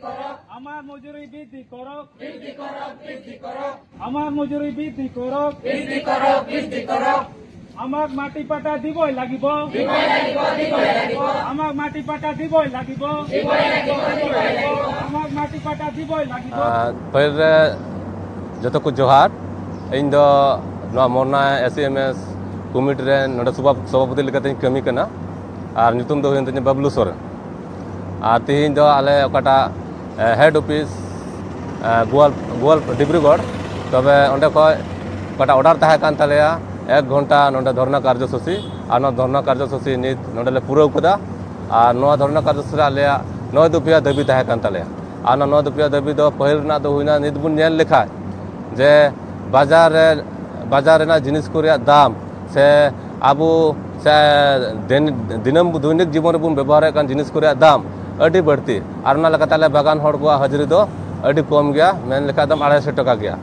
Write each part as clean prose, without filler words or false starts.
আমার মজুরি বৃদ্ধি করক, আমার মজুরি বৃদ্ধি করক, আমাক মাটি পাটা দিবই লাগিব, আমাক মাটি পাটা দিবই লাগিব, আমাক মাটি পাটা দিবই লাগিব। पहले जो को जोहार इन दो मोरना SCMS कमिटी रे नोडे सभापति लेकाते कमी कना और नितुम दो हिन बबलू सोरेन और तीन दो आले ओकाटा हेड ऑफिस गोवाल डिब्रूगढ़ तबे ओंडे खय ओकाटा ऑर्डर ताहे कान तालेया 1 घंटा नोडे धरना कार्यसूची और धरना कार्यसूची नित नोडे पूरा कदा और नोआ धरना कार्यसूची आलेया 9 दफिया दाबी ताहे कान तालेया और 9 दफिया दाबी दो पहिल ना दो हुइना नित बुन नेल लेखा जे बाजार रेना जिनिस को रिया दाम से आबू से दिनम दैनिक जीवन बुन व्यवहार कान जिनिस को रिया दाम अडी बढ़ती और ना लगा ताले बागान हड़ को हाजिरी दो अडी कम गया मेन लेखा दाम 250 टाका गया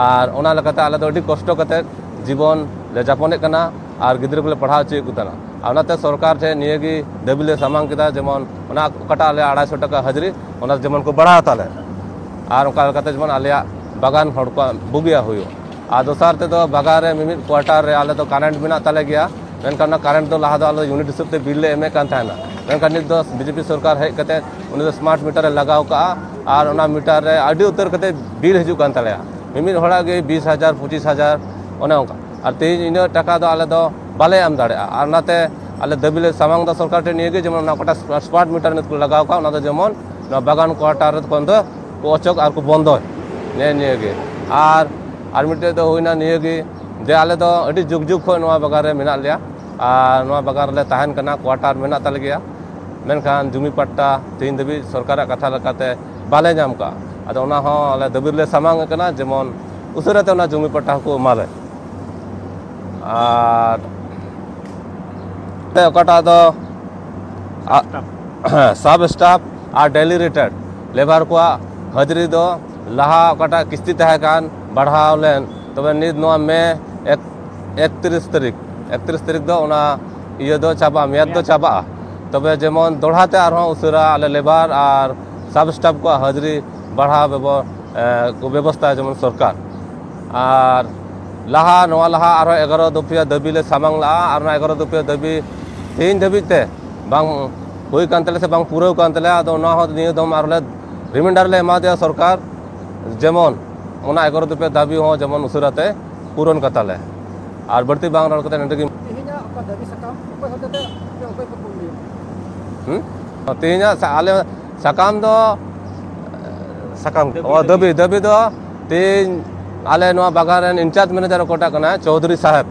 और ओना लगाते आले दो अडी कष्ट कते जीवन ले जापने कना और गिद्र को पढ़ा चे कुतना ओनाते सरकार थे नियगी दबिले सामांग किदा जेमन ओना कटा आले 250 टाका हाजिरी ओना जेमन को बढ़ा ताले और ओका लगाते जेमन आलिया बागान हड़ को बुगिया हुयो और दोसार ते दो बागान रे मिमिट क्वार्टर रे आले तो कारेंट बिना ताले गया मेनकान कारेंट दो लहा दो आले यूनिट हिसाब ते बिल ले एमे कान थाना मेनकान नित दो बीजेपी सरकार हेज कते उनी दो स्मार्ट मीटर लगाव का और ओना मीटर रे आडी उतर कते बिल हिजु कान ताले मिमिट हड़ा गे 20000 25000 ओने ओका और तेज इन टाका दो आले दो बाले आम दाड़े और नाते आले दबिले सामांग दो सरकार टे निये गे जेमन ना कोटा स्मार्ट मीटर नित को लगाव का ओना दो जेमन ना बागान क्वार्टर कोन दो को अचक और को बंद ने निये गे और मिटे दो होइना निये गे जे आले दो अडी जुग जुग खो नोआ बागान रे मेना लिया और नोआ बागान ले ताहन कना क्वार्टर मेना ताले गया मेनखान जुमी पट्टा तीन दबी सरकार कथा लकाते बाले नाम का अद ओना हो आले दबिले सामांग कना जेमन उसराते ओना जुमी पट्टा को माले और ते ओकाटा दो सब स्टाफ और डेली रिटायर्ड लेबर को हाजिरी दो लहा ओकाटा किस्ती ताहे कान बढ़ाव लेन तबे नित नोआ मे 31 तारीख दो ओना इयो दो चाबा मेयाद दो चाबा तबे जेमन दोड़ाते आरो उसरा आले लेबर और सब स्टाफ को हाजिरी बढ़ा व्यवस्था जेमन सरकार और लहा नोआ लहा आरो 11 दफिया दाबी ले सामांग ला और 11 दफिया दाबी तीन दाबीते बांग हुई कान तले से बांग पूरा कान तले आदो ना हो नियो दम आरो ले रिमाइंडर ले एमा दिया सरकार जेमन ओना 11 दफिया दाबी हो जेमन उसराते पूरन कताले और बढ़ती बांग रड़ कते नंदगी तिहिना ओका दाबी सकाम ओकय होते ओकय को पुलियो तिहिना आले सकाम दो सकाम दाबी दो तीन आले नोआ बागान रेन इंचार्ज मैनेजर कोटा कना चौधरी साहब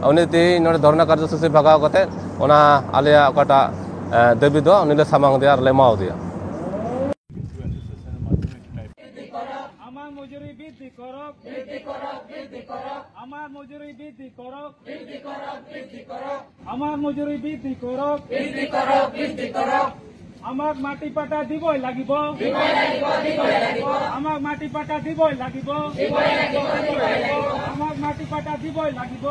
उनी तीन नोडे धरना कार्यसूची भगाव कते ओना आलेया ओकाटा दाबी दो उनी ले सामांग दिया और ले माव दिया আমার মজুরি বৃদ্ধি করক, আমার মজুরি বৃদ্ধি করক, আমার মজুরি বৃদ্ধি করক, আমাক মাটি পাটা দিবই লাগিব, আমাক মাটি পাটা দিবই লাগিব, আমাক মাটি পাটা দিবই লাগিব।